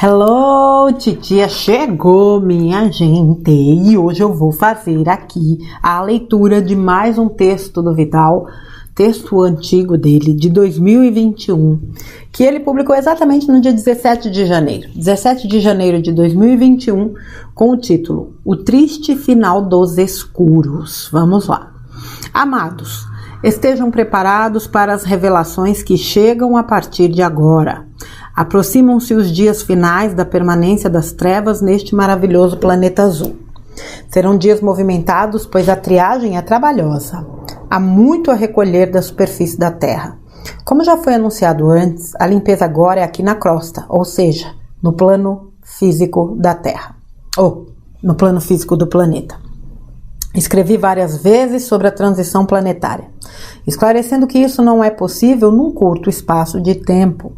Hello, titia chegou, minha gente, e hoje eu vou fazer aqui a leitura de mais um texto do Vital, texto antigo dele, de 2021, que ele publicou exatamente no dia 17 de janeiro. 17 de janeiro de 2021, com o título O Triste Final dos Escuros. Vamos lá. Amados, estejam preparados para as revelações que chegam a partir de agora. Aproximam-se os dias finais da permanência das trevas neste maravilhoso planeta azul. Serão dias movimentados, pois a triagem é trabalhosa. Há muito a recolher da superfície da Terra. Como já foi anunciado antes, a limpeza agora é aqui na crosta, ou seja, no plano físico da Terra, ou no plano físico do planeta. Escrevi várias vezes sobre a transição planetária, esclarecendo que isso não é possível num curto espaço de tempo.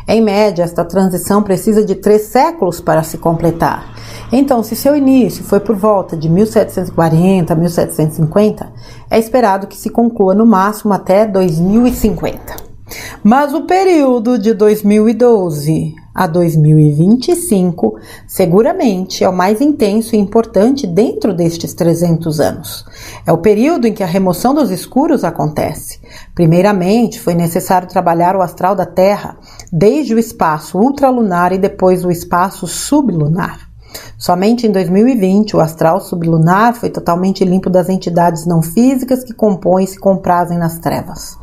Em média, esta transição precisa de 3 séculos para se completar. Então, se seu início foi por volta de 1740 a 1750, é esperado que se conclua no máximo até 2050. Mas o período de 2012 a 2025 seguramente é o mais intenso e importante dentro destes 300 anos. É o período em que a remoção dos escuros acontece. Primeiramente, foi necessário trabalhar o astral da Terra, desde o espaço ultralunar e depois o espaço sublunar. Somente em 2020, o astral sublunar foi totalmente limpo das entidades não físicas que compõem e se comprazem nas trevas.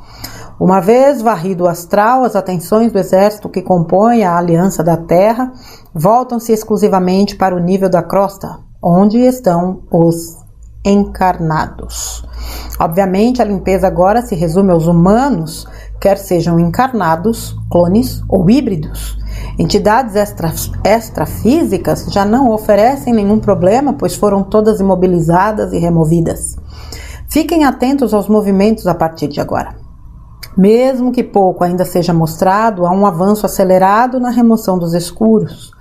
Uma vez varrido o astral, as atenções do exército que compõe a Aliança da Terra voltam-se exclusivamente para o nível da crosta, onde estão os encarnados. Obviamente, a limpeza agora se resume aos humanos, quer sejam encarnados, clones ou híbridos. Entidades extrafísicas já não oferecem nenhum problema, pois foram todas imobilizadas e removidas. Fiquem atentos aos movimentos a partir de agora. Mesmo que pouco ainda seja mostrado, há um avanço acelerado na remoção dos escuros.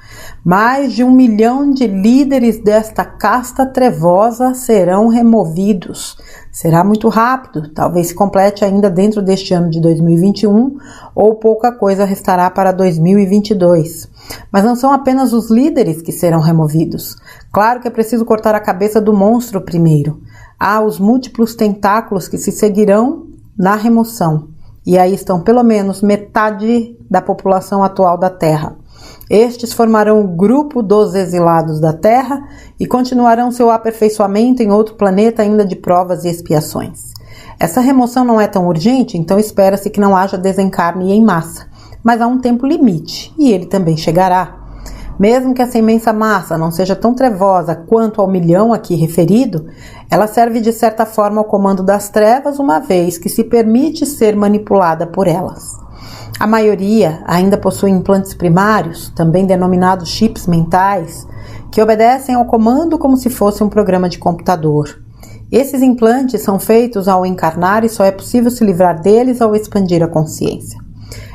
Mais de 1 milhão de líderes desta casta trevosa serão removidos. Será muito rápido, talvez se complete ainda dentro deste ano de 2021, ou pouca coisa restará para 2022. Mas não são apenas os líderes que serão removidos. Claro que é preciso cortar a cabeça do monstro primeiro. Há os múltiplos tentáculos que se seguirão na remoção. E aí estão pelo menos metade da população atual da Terra. Estes formarão o grupo dos exilados da Terra e continuarão seu aperfeiçoamento em outro planeta ainda de provas e expiações. Essa remoção não é tão urgente, então espera-se que não haja desencarne em massa, mas há um tempo limite e ele também chegará. Mesmo que essa imensa massa não seja tão trevosa quanto ao 1 milhão aqui referido, ela serve de certa forma ao comando das trevas, uma vez que se permite ser manipulada por elas. A maioria ainda possui implantes primários, também denominados chips mentais, que obedecem ao comando como se fosse um programa de computador. Esses implantes são feitos ao encarnar e só é possível se livrar deles ao expandir a consciência.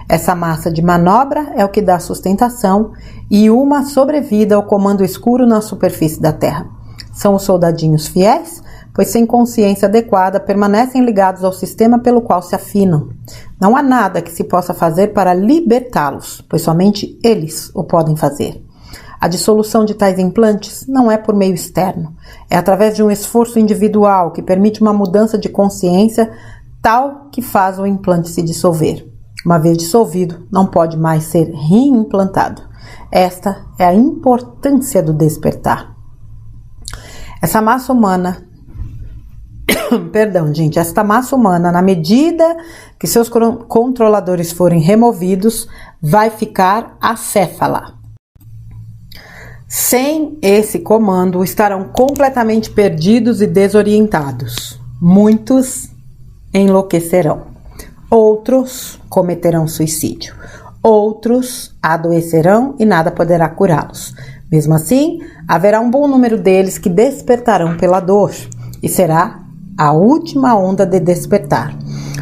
Essa massa de manobra é o que dá sustentação e uma sobrevida ao comando escuro na superfície da Terra. São os soldadinhos fiéis, pois sem consciência adequada permanecem ligados ao sistema pelo qual se afinam. Não há nada que se possa fazer para libertá-los, pois somente eles o podem fazer. A dissolução de tais implantes não é por meio externo, é através de um esforço individual que permite uma mudança de consciência tal que faz o implante se dissolver. Uma vez dissolvido, não pode mais ser reimplantado. Esta é a importância do despertar. Essa massa humana, na medida que seus controladores forem removidos, vai ficar acéfala. Sem esse comando, estarão completamente perdidos e desorientados. Muitos enlouquecerão. Outros cometerão suicídio. Outros adoecerão e nada poderá curá-los. Mesmo assim, haverá um bom número deles que despertarão pela dor. E será a última onda de despertar.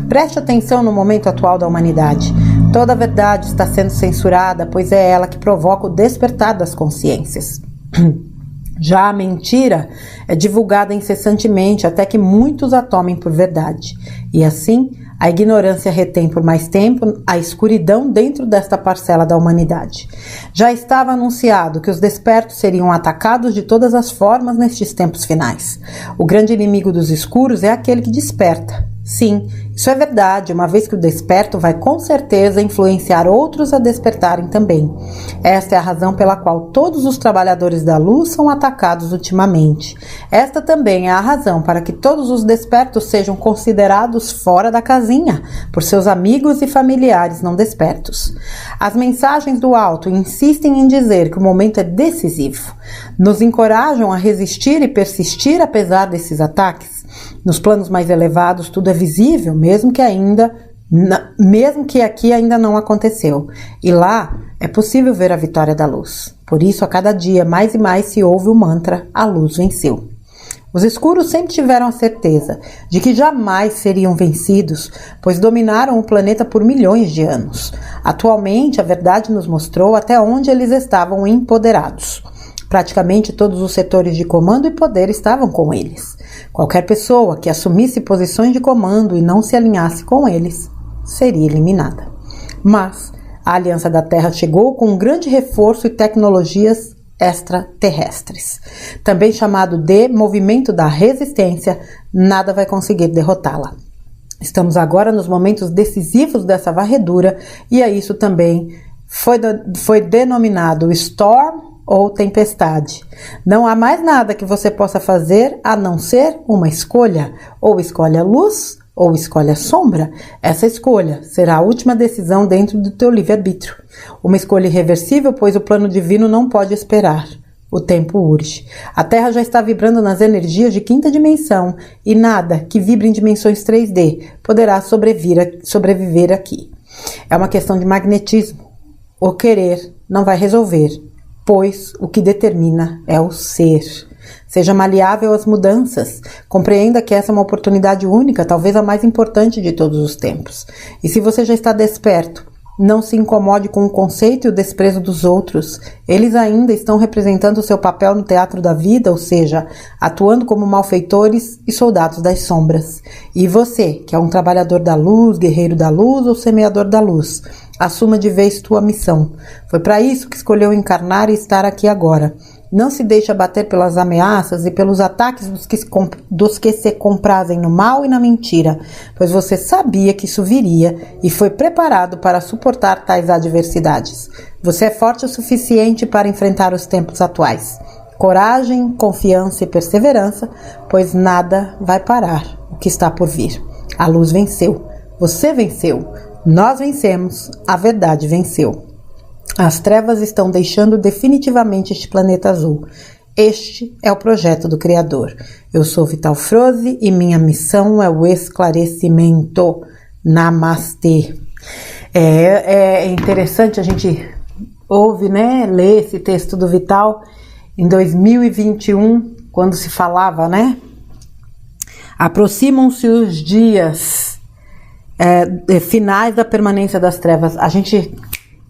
Preste atenção no momento atual da humanidade. Toda a verdade está sendo censurada, pois é ela que provoca o despertar das consciências. Já a mentira é divulgada incessantemente até que muitos a tomem por verdade. E assim, a A ignorância retém por mais tempo a escuridão dentro desta parcela da humanidade. Já estava anunciado que os despertos seriam atacados de todas as formas nestes tempos finais. O grande inimigo dos escuros é aquele que desperta. Sim, isso é verdade, uma vez que o desperto vai com certeza influenciar outros a despertarem também. Esta é a razão pela qual todos os trabalhadores da luz são atacados ultimamente. Esta também é a razão para que todos os despertos sejam considerados fora da casinha por seus amigos e familiares não despertos. As mensagens do alto insistem em dizer que o momento é decisivo. Nos encorajam a resistir e persistir apesar desses ataques. Nos planos mais elevados tudo é visível, mesmo que aqui ainda não aconteceu. E lá é possível ver a vitória da luz. Por isso, a cada dia, mais e mais se ouve o mantra: a luz venceu. Os escuros sempre tiveram a certeza de que jamais seriam vencidos, pois dominaram o planeta por milhões de anos. Atualmente, a verdade nos mostrou até onde eles estavam empoderados. Praticamente todos os setores de comando e poder estavam com eles. Qualquer pessoa que assumisse posições de comando e não se alinhasse com eles, seria eliminada. Mas a Aliança da Terra chegou com um grande reforço e tecnologias extraterrestres. Também chamado de Movimento da Resistência, nada vai conseguir derrotá-la. Estamos agora nos momentos decisivos dessa varredura e a isso também foi denominado Storm ou tempestade. Não há mais nada que você possa fazer a não ser uma escolha. Ou escolhe a luz, ou escolhe a sombra. Essa escolha será a última decisão dentro do teu livre-arbítrio. Uma escolha irreversível, pois o plano divino não pode esperar. O tempo urge. A Terra já está vibrando nas energias de quinta dimensão e nada que vibre em dimensões 3D poderá sobreviver aqui. É uma questão de magnetismo. O querer não vai resolver, pois o que determina é o ser. Seja maleável às mudanças. Compreenda que essa é uma oportunidade única, talvez a mais importante de todos os tempos. E se você já está desperto, não se incomode com o conceito e o desprezo dos outros. Eles ainda estão representando o seu papel no teatro da vida, ou seja, atuando como malfeitores e soldados das sombras. E você, que é um trabalhador da luz, guerreiro da luz ou semeador da luz, assuma de vez tua missão. Foi para isso que escolheu encarnar e estar aqui agora. Não se deixe abater pelas ameaças e pelos ataques dos que se comprazem no mal e na mentira, pois você sabia que isso viria e foi preparado para suportar tais adversidades. Você é forte o suficiente para enfrentar os tempos atuais. Coragem, confiança e perseverança, pois nada vai parar o que está por vir. A luz venceu. Você venceu. Nós vencemos. A verdade venceu. As trevas estão deixando definitivamente este planeta azul. Este é o projeto do Criador. Eu sou Vital Froze e minha missão é o esclarecimento. Namastê. É interessante, a gente ouve, né, ler esse texto do Vital em 2021, quando se falava, né? Aproximam-se os dias finais da permanência das trevas. A gente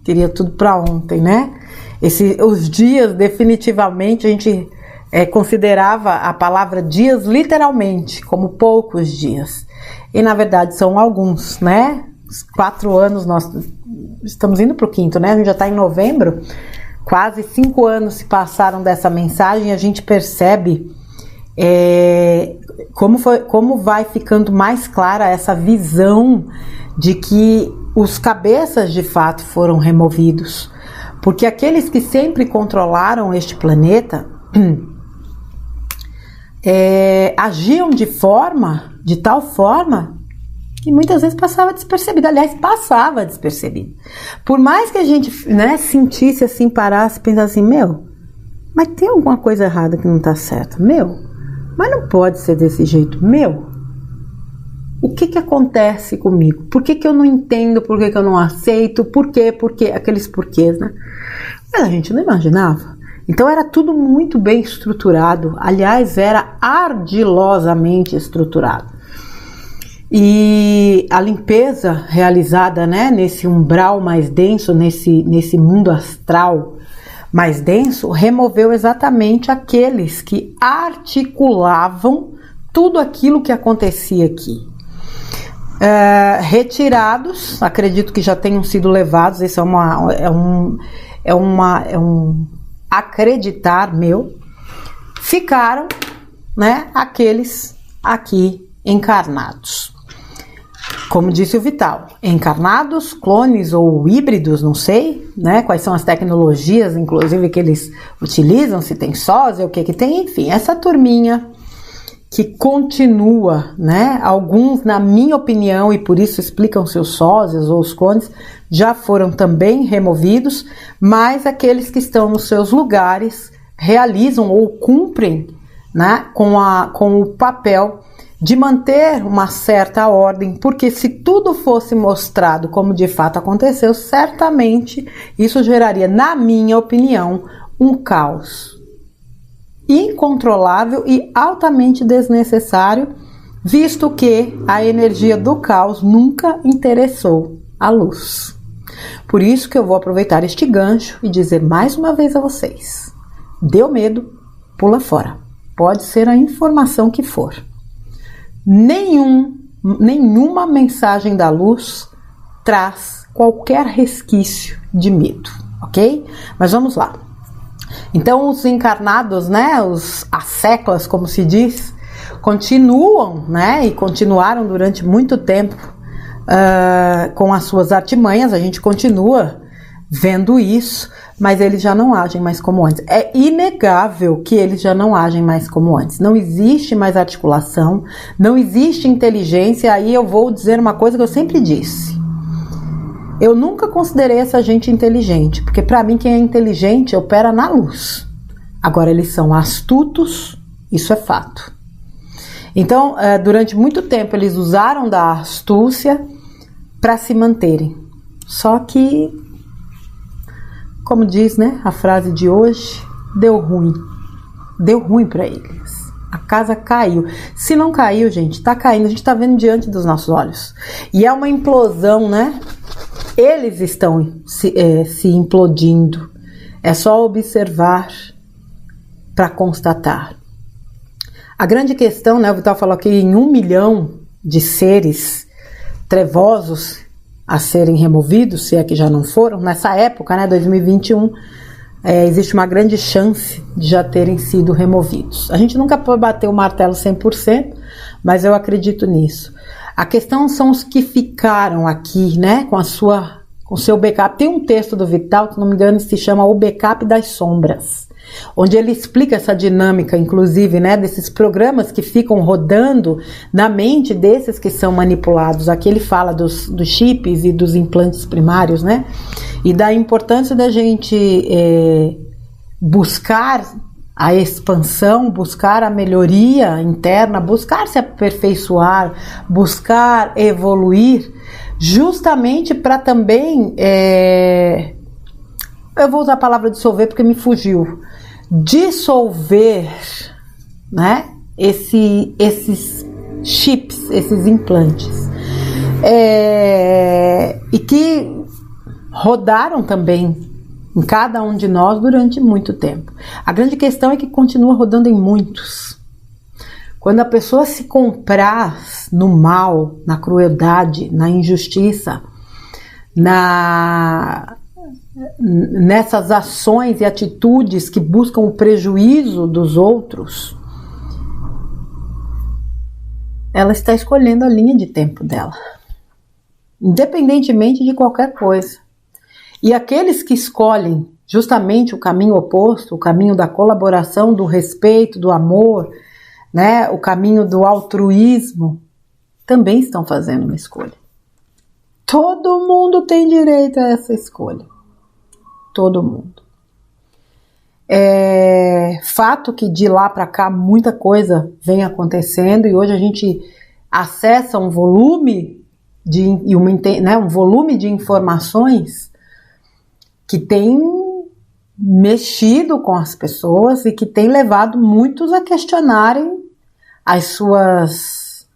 queria tudo para ontem, né? Os dias, definitivamente, a gente considerava a palavra dias literalmente, como poucos dias. E, na verdade, são alguns, né? 4 anos, nós estamos indo para o 5º, né? A gente já está em novembro. Quase 5 anos se passaram dessa mensagem e a gente percebe como vai ficando mais clara essa visão de que os cabeças de fato foram removidos, porque aqueles que sempre controlaram este planeta agiam de tal forma que muitas vezes passava despercebido. Aliás, passava despercebido. Por mais que a gente, né, sentisse assim, parasse, pensasse assim, mas tem alguma coisa errada que não está certa, mas não pode ser desse jeito, o que acontece comigo? Por que eu não entendo? Por que eu não aceito? Por quê? Aqueles porquês, né? Mas a gente não imaginava. Então era tudo muito bem estruturado. Aliás, era ardilosamente estruturado. E a limpeza realizada, né, nesse umbral mais denso, nesse mundo astral mais denso, removeu exatamente aqueles que articulavam tudo aquilo que acontecia aqui. retirados, acredito que já tenham sido levados, isso é um acreditar meu, ficaram, né, aqueles aqui encarnados. Como disse o Vital, encarnados, clones ou híbridos, não sei, né, quais são as tecnologias, inclusive, que eles utilizam, se tem sósia, o que tem, enfim, essa turminha que continua, né, alguns, na minha opinião, e por isso explicam seus sósias ou os clones, já foram também removidos, mas aqueles que estão nos seus lugares realizam ou cumprem, né, com o papel de manter uma certa ordem, porque se tudo fosse mostrado como de fato aconteceu, certamente isso geraria, na minha opinião, um caos incontrolável e altamente desnecessário, visto que a energia do caos nunca interessou a luz. Por isso que eu vou aproveitar este gancho e dizer mais uma vez a vocês: deu medo, pula fora. Pode ser a informação que for. Nenhuma mensagem da luz traz qualquer resquício de medo, ok? Mas vamos lá. Então os encarnados, né, as séculas, como se diz, continuam, né, e continuaram durante muito tempo com as suas artimanhas. A gente continua vendo isso, mas eles já não agem mais como antes. É inegável que eles já não agem mais como antes. Não existe mais articulação, não existe inteligência. Aí eu vou dizer uma coisa que eu sempre disse. Eu nunca considerei essa gente inteligente, porque para mim quem é inteligente opera na luz. Agora eles são astutos, isso é fato. Então, durante muito tempo eles usaram da astúcia para se manterem. Só que, como diz, né, a frase de hoje, deu ruim para eles. A casa caiu. Se não caiu, gente, tá caindo, a gente tá vendo diante dos nossos olhos. E é uma implosão, né? Eles estão se implodindo. É só observar para constatar. A grande questão, né, o Vital falou aqui em 1 milhão de seres trevosos a serem removidos, se é que já não foram, nessa época, né, 2021, existe uma grande chance de já terem sido removidos. A gente nunca pode bater o martelo 100%, mas eu acredito nisso. A questão são os que ficaram aqui, né, com o seu backup. Tem um texto do Vital, que não me engano, se chama O Backup das Sombras, onde ele explica essa dinâmica, inclusive, né, desses programas que ficam rodando na mente desses que são manipulados. Aqui ele fala dos chips e dos implantes primários, né, e da importância da gente buscar a expansão, buscar a melhoria interna, buscar se aperfeiçoar, buscar evoluir, justamente para também, eu vou usar a palavra dissolver porque me fugiu, dissolver, né, esses chips, esses implantes, e que rodaram também em cada um de nós durante muito tempo. A grande questão é que continua rodando em muitos. Quando a pessoa se compraz no mal, na crueldade, na injustiça, nessas ações e atitudes que buscam o prejuízo dos outros, ela está escolhendo a linha de tempo dela, independentemente de qualquer coisa. E aqueles que escolhem justamente o caminho oposto, o caminho da colaboração, do respeito, do amor, né, o caminho do altruísmo, também estão fazendo uma escolha. Todo mundo tem direito a essa escolha. Todo mundo. É fato que de lá para cá muita coisa vem acontecendo e hoje a gente acessa um volume um volume de informações que tem mexido com as pessoas e que tem levado muitos a questionarem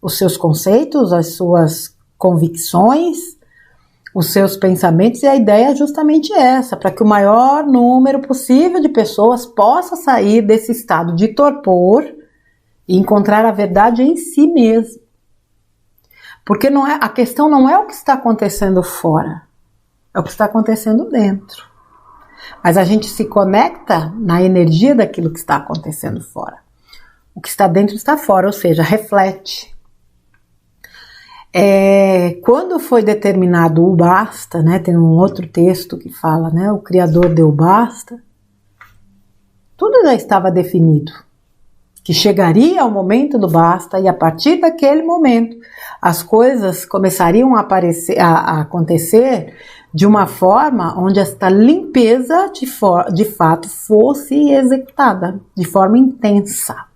os seus conceitos, as suas convicções, os seus pensamentos, e a ideia é justamente essa, para que o maior número possível de pessoas possa sair desse estado de torpor e encontrar a verdade em si mesmo. Porque a questão não é o que está acontecendo fora, é o que está acontecendo dentro. Mas a gente se conecta na energia daquilo que está acontecendo fora. O que está dentro está fora, ou seja, reflete. Quando foi determinado o basta, né, tem um outro texto que fala, né, o Criador deu basta, tudo já estava definido, que chegaria o momento do basta e a partir daquele momento as coisas começariam a acontecer de uma forma onde esta limpeza de fato fosse executada de forma intensa,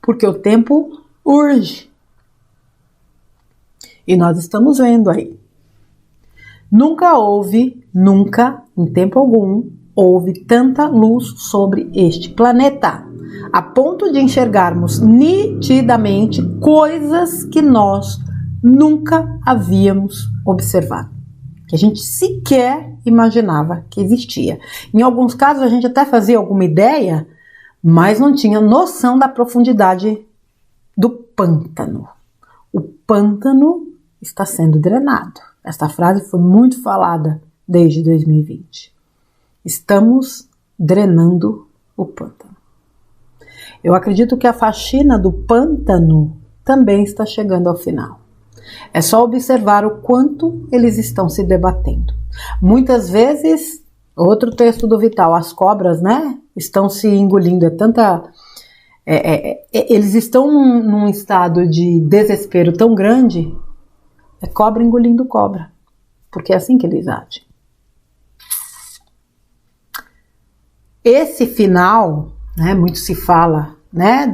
porque o tempo urge. E nós estamos vendo aí. Nunca, em tempo algum, houve tanta luz sobre este planeta, a ponto de enxergarmos nitidamente coisas que nós nunca havíamos observado, que a gente sequer imaginava que existia. Em alguns casos a gente até fazia alguma ideia, mas não tinha noção da profundidade do pântano. O pântano está sendo drenado. Esta frase foi muito falada desde 2020. Estamos drenando o pântano. Eu acredito que a faxina do pântano também está chegando ao final. É só observar o quanto eles estão se debatendo. Muitas vezes, outro texto do Vital, as cobras, né, estão se engolindo. Eles estão num estado de desespero tão grande, é cobra engolindo cobra, porque é assim que eles agem. Esse final, né, muito se fala, né,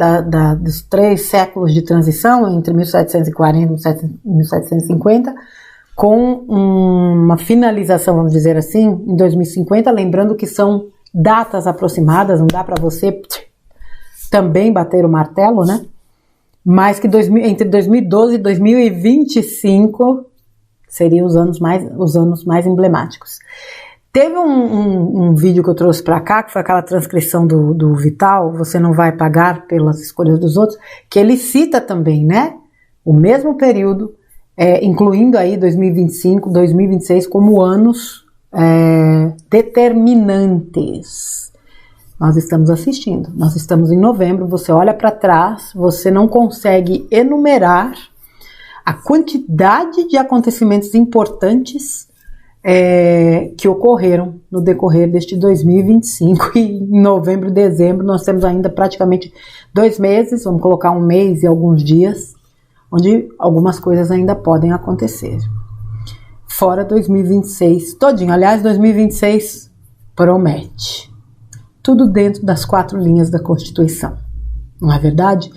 dos 3 séculos de transição, entre 1740 e 1750, com uma finalização, vamos dizer assim, em 2050, lembrando que são datas aproximadas, não dá para você também bater o martelo, né? Mas que entre 2012 e 2025 seriam os anos mais emblemáticos. Teve um vídeo que eu trouxe para cá, que foi aquela transcrição do Vital, Você Não Vai Pagar Pelas Escolhas dos Outros, que ele cita também, né, o mesmo período, incluindo aí 2025, 2026 como anos determinantes. Nós estamos assistindo, nós estamos em novembro, você olha para trás, você não consegue enumerar a quantidade de acontecimentos importantes que ocorreram no decorrer deste 2025, e em novembro e dezembro nós temos ainda praticamente 2 meses, vamos colocar 1 mês e alguns dias, onde algumas coisas ainda podem acontecer. Fora 2026 todinho, aliás, 2026 promete. Tudo dentro das 4 linhas da Constituição, não é verdade?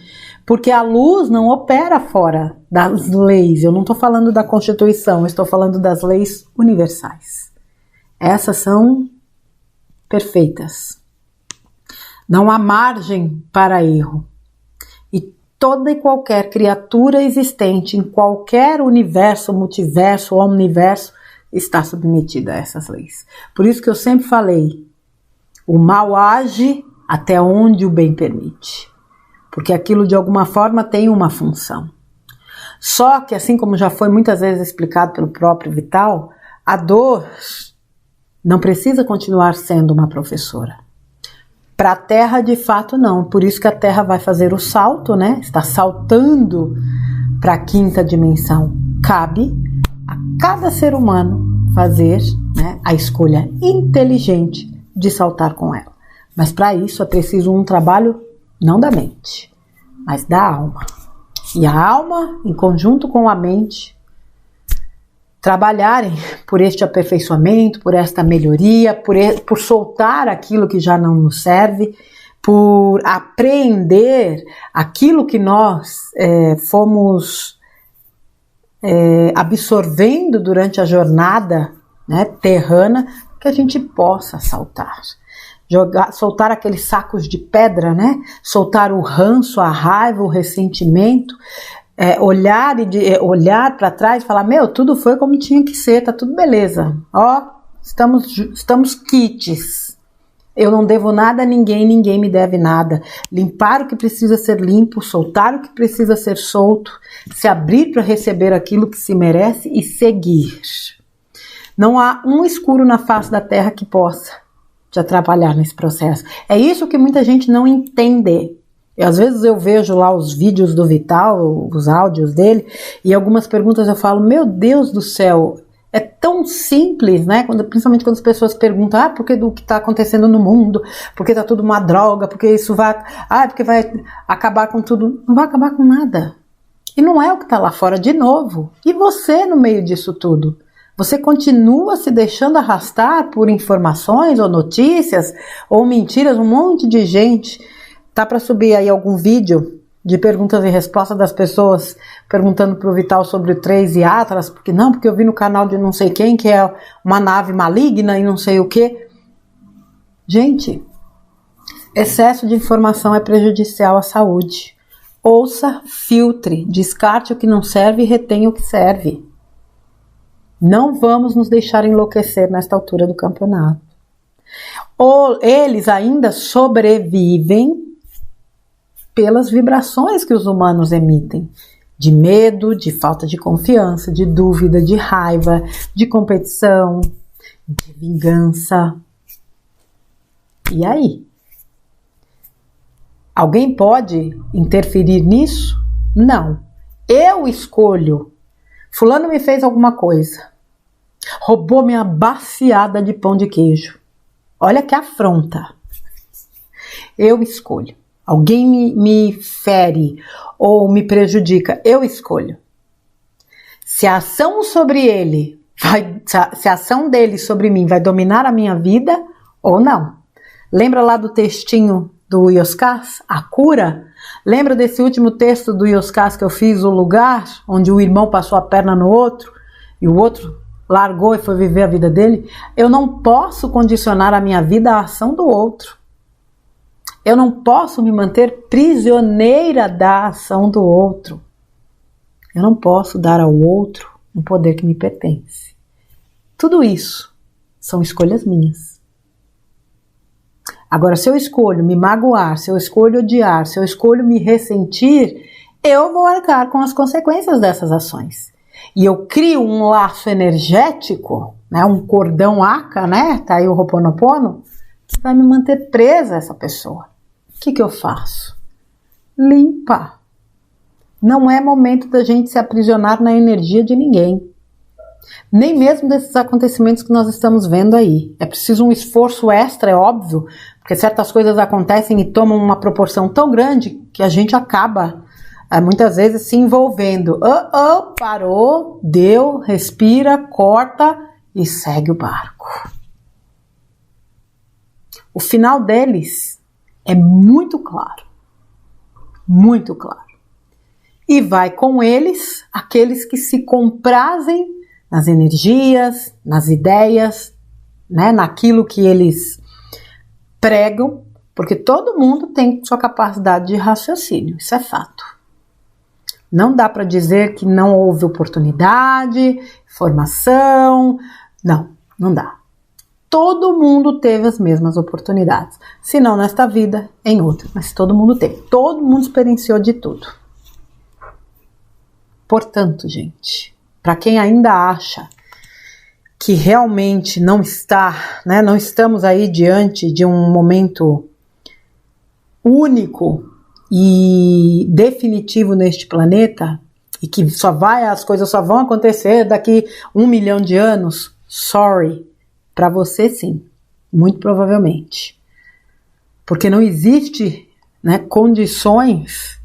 Porque a luz não opera fora das leis. Eu não estou falando da Constituição, eu estou falando das leis universais. Essas são perfeitas. Não há margem para erro. E toda e qualquer criatura existente em qualquer universo, multiverso, omniverso, está submetida a essas leis. Por isso que eu sempre falei, o mal age até onde o bem permite, porque aquilo de alguma forma tem uma função. Só que, assim como já foi muitas vezes explicado pelo próprio Vital, a dor não precisa continuar sendo uma professora. Para a Terra, de fato, não. Por isso que a Terra vai fazer o salto, né? Está saltando para a 5ª dimensão. Cabe a cada ser humano fazer, né, a escolha inteligente de saltar com ela. Mas para isso é preciso um trabalho não da mente, mas da alma. E a alma, em conjunto com a mente, trabalharem por este aperfeiçoamento, por esta melhoria, por soltar aquilo que já não nos serve, por apreender aquilo que nós fomos absorvendo durante a jornada, né, terrana, que a gente possa saltar. Soltar aqueles sacos de pedra, né? Soltar o ranço, a raiva, o ressentimento, olhar para trás e falar, tudo foi como tinha que ser, tá tudo beleza. Ó, estamos quites. Eu não devo nada a ninguém, ninguém me deve nada. Limpar o que precisa ser limpo, soltar o que precisa ser solto, se abrir para receber aquilo que se merece e seguir. Não há um escuro na face da terra que possa te atrapalhar nesse processo. É isso que muita gente não entende. E às vezes eu vejo lá os vídeos do Vital, os áudios dele, e algumas perguntas eu falo, meu Deus do céu, é tão simples, né? Principalmente quando as pessoas perguntam, por que do que está acontecendo no mundo? Porque tá tudo uma droga? Porque isso vai... porque vai acabar com tudo. Não vai acabar com nada. E não é o que está lá fora de novo. E você no meio disso tudo? Você continua se deixando arrastar por informações ou notícias ou mentiras? Um monte de gente. Tá para subir aí algum vídeo de perguntas e respostas das pessoas perguntando pro Vital sobre o 3 e Atlas, porque eu vi no canal de não sei quem que é uma nave maligna e não sei o que. Gente, excesso de informação é prejudicial à saúde. Ouça, filtre, descarte o que não serve e retenha o que serve. Não vamos nos deixar enlouquecer nesta altura do campeonato. Eles ainda sobrevivem pelas vibrações que os humanos emitem, de medo, de falta de confiança, de dúvida, de raiva, de competição, de vingança. E aí? Alguém pode interferir nisso? Não. Eu escolho. Fulano me fez alguma coisa. Roubou minha baciada de pão de queijo. Olha que afronta. Eu escolho. Alguém me fere ou me prejudica, eu escolho. Se a ação sobre ele, se a ação dele sobre mim vai dominar a minha vida ou não. Lembra lá do textinho do Ioscas, a cura? Lembra desse último texto do Ioscas que eu fiz, o lugar onde o irmão passou a perna no outro e o outro largou e foi viver a vida dele? Eu não posso condicionar a minha vida à ação do outro. Eu não posso me manter prisioneira da ação do outro. Eu não posso dar ao outro um poder que me pertence. Tudo isso são escolhas minhas. Agora, se eu escolho me magoar, se eu escolho odiar, se eu escolho me ressentir, eu vou arcar com as consequências dessas ações. E eu crio um laço energético, né, um cordão Aka, né, tá aí o Ho'oponopono, que vai me manter presa a essa pessoa. O que eu faço? Limpa. Não é momento da gente se aprisionar na energia de ninguém. Nem mesmo desses acontecimentos que nós estamos vendo aí. É preciso um esforço extra, é óbvio, porque certas coisas acontecem e tomam uma proporção tão grande que a gente acaba, muitas vezes, se envolvendo. Parou, deu, respira, corta e segue o barco. O final deles é muito claro, muito claro. E vai com eles aqueles que se comprazem nas energias, nas ideias, né, naquilo que eles pregam, porque todo mundo tem sua capacidade de raciocínio, isso é fato. Não dá para dizer que não houve oportunidade, formação, não dá. Todo mundo teve as mesmas oportunidades. Se não nesta vida, em outra. Mas todo mundo teve. Todo mundo experienciou de tudo. Portanto, gente, para quem ainda acha que realmente não está, né, não estamos aí diante de um momento único e definitivo neste planeta, e que as coisas só vão acontecer daqui 1 milhão de anos, sorry. Para você, sim, muito provavelmente. Porque não existe, né, condições,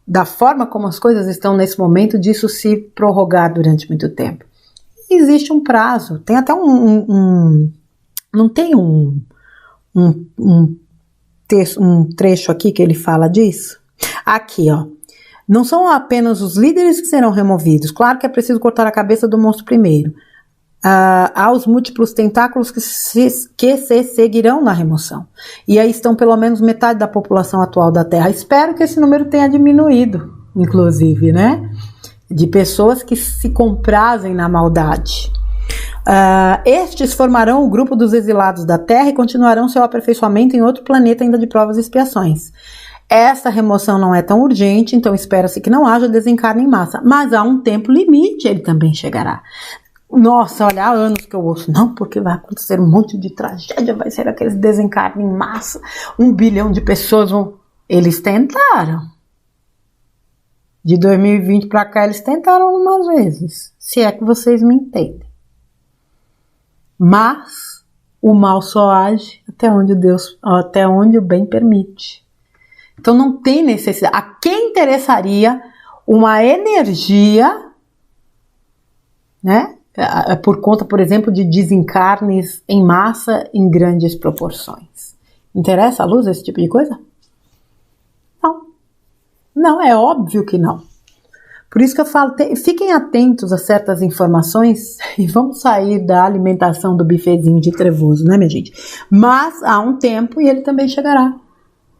da forma como as coisas estão nesse momento, disso se prorrogar durante muito tempo. Existe um prazo, tem até não tem um trecho aqui que ele fala disso? Aqui, ó. Não são apenas os líderes que serão removidos. Claro que é preciso cortar a cabeça do monstro primeiro. Há os múltiplos tentáculos que se seguirão na remoção. E aí estão pelo menos metade da população atual da Terra. Espero que esse número tenha diminuído, inclusive, né? De pessoas que se comprazem na maldade. Estes formarão o grupo dos exilados da Terra e continuarão seu aperfeiçoamento em outro planeta ainda de provas e expiações. Esta remoção não é tão urgente, então espera-se que não haja desencarne em massa, mas há um tempo limite, ele também chegará. Nossa, olha, há anos que eu ouço, não, porque vai acontecer um monte de tragédia, vai ser aqueles desencarne em massa, 1 bilhão de pessoas vão... Eles tentaram. De 2020 para cá, eles tentaram algumas vezes, se é que vocês me entendem. Mas o mal só age até onde o bem permite. Então não tem necessidade. A quem interessaria uma energia, né? Por conta, por exemplo, de desencarnes em massa em grandes proporções. Interessa a luz esse tipo de coisa? Não. Não, é óbvio que não. Por isso que eu falo, fiquem atentos a certas informações e vamos sair da alimentação do bifezinho de trevoso, né, minha gente? Mas há um tempo e ele também chegará.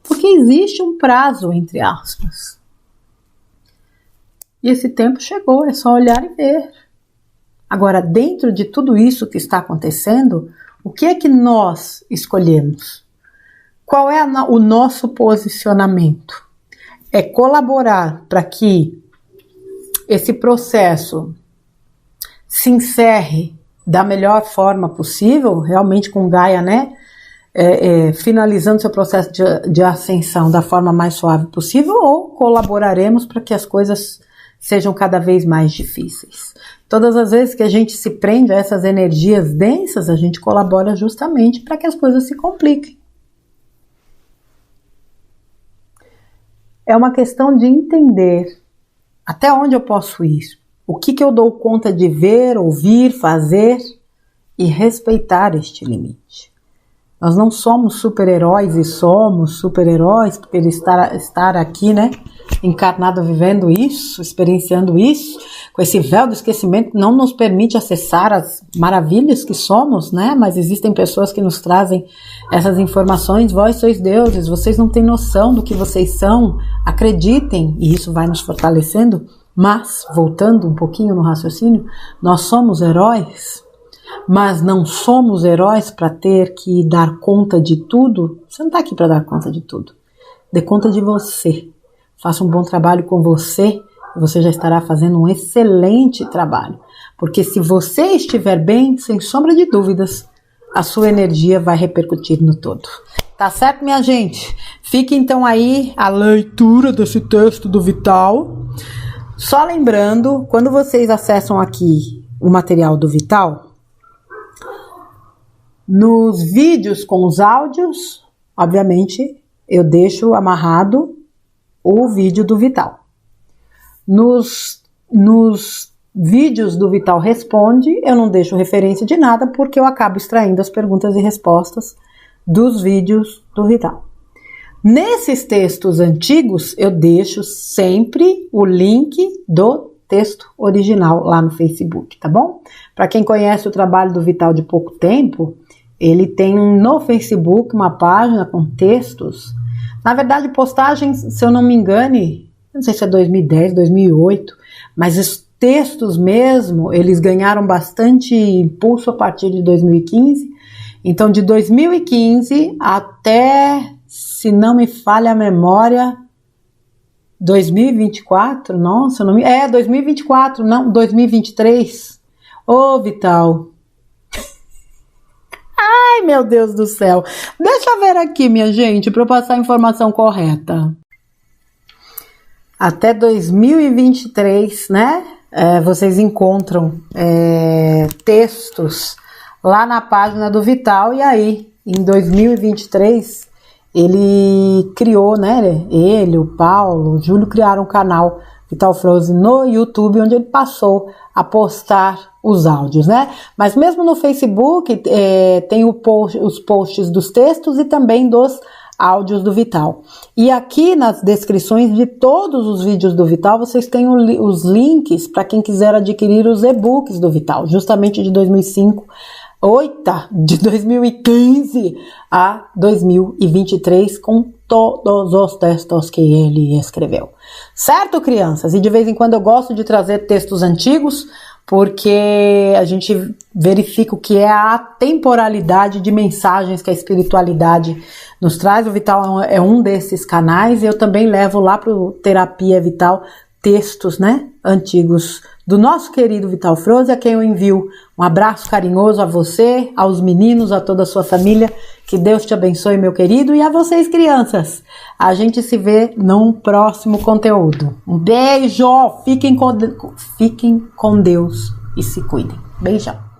Porque existe um prazo, entre aspas. E esse tempo chegou, é só olhar e ver. Agora, dentro de tudo isso que está acontecendo, o que é que nós escolhemos? Qual é o nosso posicionamento? É colaborar para que esse processo se encerre da melhor forma possível, realmente com Gaia, né? Finalizando seu processo de ascensão da forma mais suave possível, ou colaboraremos para que as coisas sejam cada vez mais difíceis. Todas as vezes que a gente se prende a essas energias densas, a gente colabora justamente para que as coisas se compliquem. É uma questão de entender até onde eu posso ir, o que eu dou conta de ver, ouvir, fazer e respeitar este limite. Nós não somos super-heróis e somos super-heróis por estar aqui, né, encarnado, vivendo isso, experienciando isso, com esse véu do esquecimento, não nos permite acessar as maravilhas que somos, né, mas existem pessoas que nos trazem essas informações. Vós sois deuses, vocês não têm noção do que vocês são, acreditem, e isso vai nos fortalecendo. Mas, voltando um pouquinho no raciocínio, nós somos heróis, mas não somos heróis para ter que dar conta de tudo. Você não está aqui para dar conta de tudo. Dê conta de você. Faça um bom trabalho com você e você já estará fazendo um excelente trabalho. Porque se você estiver bem, sem sombra de dúvidas, a sua energia vai repercutir no todo. Tá certo, minha gente? Fique então aí a leitura desse texto do Vital. Só lembrando, quando vocês acessam aqui o material do Vital, nos vídeos com os áudios, obviamente, eu deixo amarrado o vídeo do Vital. Nos vídeos do Vital Responde, eu não deixo referência de nada, porque eu acabo extraindo as perguntas e respostas dos vídeos do Vital. Nesses textos antigos, eu deixo sempre o link do texto original lá no Facebook, tá bom? Para quem conhece o trabalho do Vital de pouco tempo, ele tem no Facebook uma página com textos, na verdade postagens, se eu não me engane, não sei se é 2010, 2008, mas os textos mesmo, eles ganharam bastante impulso a partir de 2015, então de 2015 até, se não me falha a memória, 2024, nossa, 2024, não, 2023, ô Vital, ai meu Deus do céu, deixa eu ver aqui minha gente, para eu passar a informação correta, até 2023, né, vocês encontram textos lá na página do Vital, e aí, em 2023, ele criou, né, ele, o Paulo, o Júlio criaram um canal Vital Frozen no YouTube, onde ele passou a postar os áudios, né, mas mesmo no Facebook tem os posts dos textos e também dos áudios do Vital. E aqui nas descrições de todos os vídeos do Vital, vocês têm os links para quem quiser adquirir os e-books do Vital, justamente de 2015 a 2023, com todos os textos que ele escreveu. Certo, crianças? E de vez em quando eu gosto de trazer textos antigos, porque a gente verifico que é a temporalidade de mensagens que a espiritualidade nos traz. O Vital é um desses canais, e eu também levo lá para o Terapia Vital textos, né, antigos do nosso querido Vital Froze, a quem eu envio um abraço carinhoso a você, aos meninos, a toda a sua família. Que Deus te abençoe, meu querido, e a vocês, crianças. A gente se vê num próximo conteúdo. Um beijo, fiquem com Deus e se cuidem. Beijão.